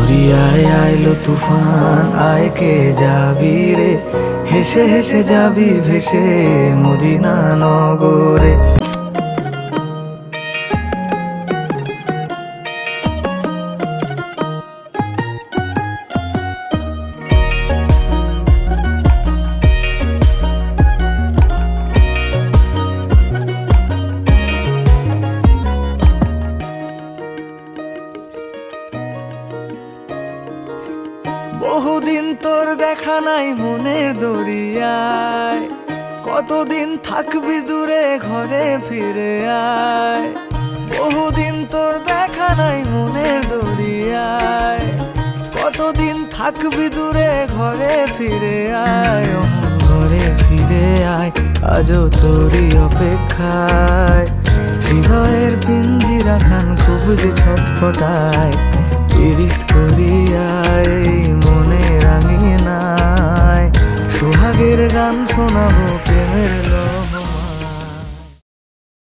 দরিয়ায় আইলো তুফান, আয় কে যাবি রে, হেসে হেসে যাবি ভেসে মদিনা নগরে। বহুদিন তোর দেখা নাই মনের দরিয়ায়, কতদিন থাকবি দূরে ঘরে ফিরে আয়। বহুদিন তোর দেখা নাই মনের দরিয়ায়, কতদিন থাকবি দূরে ঘরে ফিরে আয়। অমন ঘরে ফিরে আয়, আজও তোরই অপেক্ষায়। হৃদয়ের পিঞ্জিরা খান খুব যে ছটফটায়, পীড়িত করিয়ায় মনে রাঙিয়ে নাই। সোহাগের গান শোনাবো, প্রেমের